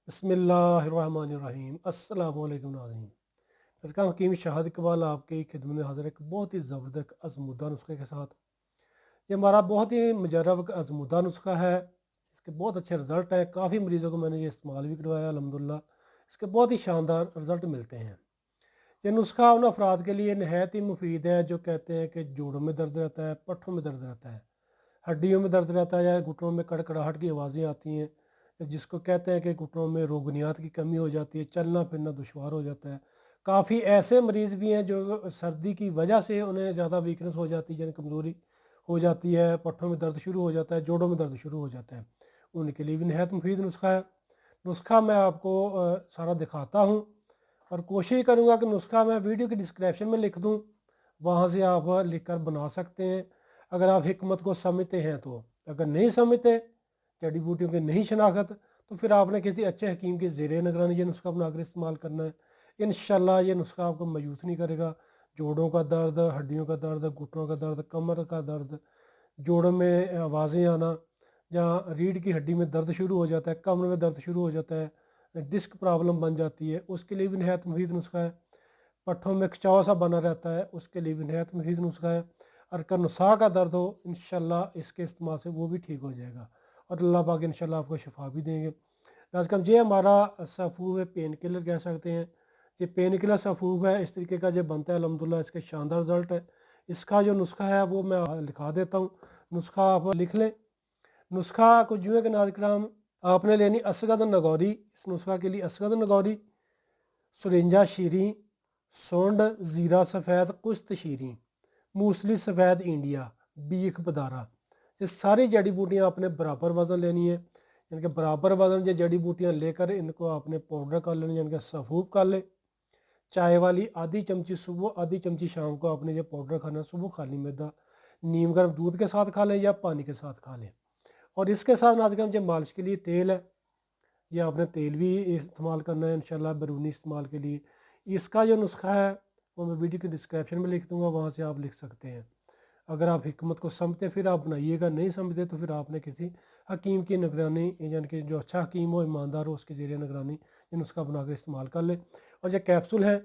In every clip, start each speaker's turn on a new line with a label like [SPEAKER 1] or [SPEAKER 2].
[SPEAKER 1] बिस्मिल्लाहिर्रहमानिर्रहीम। अस्सलामु अलैकुम नाज़रीन। इसका हकीम शहाद इकबाल आपकी खिदमत में हाज़िर है एक बहुत ही ज़बरदस्त आज़मूदा नुस्खे के साथ। ये हमारा बहुत ही मुजर्रब आज़मूदा नुस्खा है। इसके बहुत अच्छे रिज़ल्ट हैं। काफ़ी मरीज़ों को मैंने ये इस्तेमाल भी करवाया अल्हम्दुलिल्लाह। इसके बहुत ही शानदार रिज़ल्ट मिलते हैं। ये नुस्खा उन अफराद के लिए नहायत ही मुफीद है जो कहते हैं कि जोड़ों में दर्द रहता है, पट्ठों में दर्द रहता है, हड्डियों में दर्द रहता है या घुटनों में कड़कड़ाहट की आवाज़ें आती हैं, जिसको कहते हैं कि घुटनों में रोगनियात की कमी हो जाती है, चलना फिरना दुश्वार हो जाता है। काफ़ी ऐसे मरीज़ भी हैं जो सर्दी की वजह से उन्हें ज़्यादा वीकनेस हो जाती है, यानी कमज़ोरी हो जाती है, पट्ठों में दर्द शुरू हो जाता है, जोड़ों में दर्द शुरू हो जाता है। उनके लिए भी नहायत मुफीद नुस्खा है। नुस्खा मैं आपको सारा दिखाता हूँ और कोशिश करूँगा कि नुस्खा मैं वीडियो की डिस्क्रिप्शन में लिख दूँ, वहाँ से आप लिख कर बना सकते हैं अगर आप हिकमत को समझते हैं तो। अगर नहीं समझते, जड़ी बूटियों की नहीं शनाख्त, तो फिर आपने किसी अच्छे हकीम के ज़ेर निगरानी ये नुस्खा बनाकर इस्तेमाल करना है। इंशाल्लाह ये नुस्खा आपको मायूस नहीं करेगा। जोड़ों का दर्द, हड्डियों का दर्द, घुटनों का दर्द, कमर का दर्द, जोड़ों में आवाज़ें आना, जहाँ रीढ़ की हड्डी में दर्द शुरू हो जाता है, कमर में दर्द शुरू हो जाता है, डिस्क प्रॉब्लम बन जाती है, उसके लिए भी नहायत मुफीद नुस्खा है। पट्ठों में खिंचाव सा बना रहता है, उसके लिए भी नहायत मुफीद नुस्खा है। अरकन नुसा का दर्द हो, इंशाल्लाह इसके इस्तेमाल से वो भी ठीक हो जाएगा और अल्लाह पाक इंशाल्लाह आपको शिफा भी देंगे। नाज़रीन, ये हमारा सफ़ूफ है, पेन किलर कह सकते हैं। ये पेन किलर सफ़ूफ है, इस तरीके का जो बनता है अल्हम्दुलिल्लाह इसके शानदार रिज़ल्ट है। इसका जो नुस्खा है वो मैं लिखा देता हूँ, नुस्खा आप लिख लें। नुस्खा कुछ यूँ है कि नाज़रीन, आपने लेनी असगद नगौरी। इस नुस्खा के लिए असगद नगौरी, सुरिंजा शीरी, सोंड, ज़ीरा सफ़ेद, कुश्त शीरी, मूसली सफ़ेद इंडिया, बीख बदारा, ये सारी जड़ी बूटियाँ आपने बराबर वज़न लेनी है। यानी कि बराबर वज़न ये जड़ी बूटियाँ लेकर इनको आपने पाउडर कर लेना, यानी कि सफ़ूफ कर ले। चाय वाली आधी चमची सुबह, आधी चमची शाम को आपने ये पाउडर खाना। सुबह खाली मैदा नीम गर्म दूध के साथ खा लें या पानी के साथ खा लें। और इसके साथ नाज़रीन जो मालिश के लिए तेल है, ये आपने तेल भी इस्तेमाल करना है इंशाल्लाह बैरूनी इस्तेमाल के लिए। इसका जो नुस्खा है वो मैं वीडियो के डिस्क्रिप्शन में लिख दूंगा, वहाँ से आप लिख सकते हैं। अगर आप हिकमत को समझते फिर आप बनाइएगा, नहीं समझते तो फिर आपने किसी हकीम की निगरानी, यानी कि जो अच्छा हकीम हो, ईमानदार हो, उसके ज़रिए निगरानी ये नुस्खा बना कर इस्तेमाल कर ले। और ये कैप्सूल है,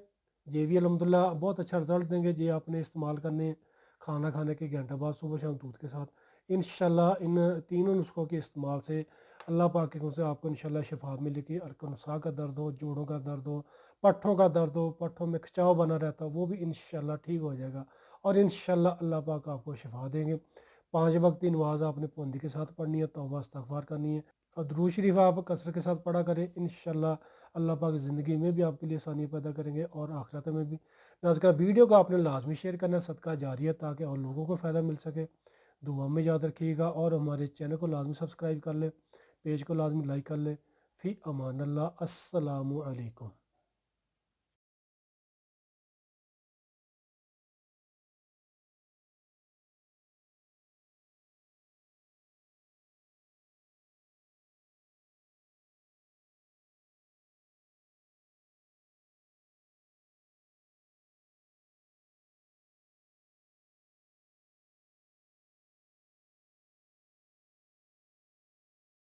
[SPEAKER 1] ये भी अल्हम्दुलिल्लाह बहुत अच्छा रिज़ल्ट देंगे। ये आपने इस्तेमाल करने हैं खाना खाने के घंटे बाद, सुबह शाम दूध के साथ। इंशाल्लाह इन तीनों नुस्खों के इस्तेमाल से अल्लाह पाक के हुक्म से आपको इंशाल्लाह शिफा मिलेगी। अरकन-ए-नसा का दर्द हो, जोड़ों का दर्द हो, पट्ठों का दर्द हो, पट्ठों में खिंचाव बना रहता हो, वो भी इंशाल्लाह ठीक हो जाएगा और इंशाल्लाह अल्लाह पाक आपको शिफा देंगे। 5 वक्त की नमाज़ आपने पाबंदी के साथ पढ़नी है, तौबा इस्तग़फ़ार करनी है और दुरूद शरीफ आप कसरत के साथ पढ़ा करें। इंशाल्लाह अल्लाह पाक ज़िंदगी में भी आपके लिए आसानी पैदा करेंगे और आखिरत में भी। नाज़रीन, वीडियो को आपने लाजमी शेयर करना है, सदका जारिया, ताकि और लोगों को फ़ायदा मिल सके। दुआ में याद रखिएगा और हमारे चैनल को लाजमी सब्सक्राइब कर लें, पेज को लाजमी लाइक कर लें। फ़ी अमान अल्लाह। अस्सलामु अलैकुम।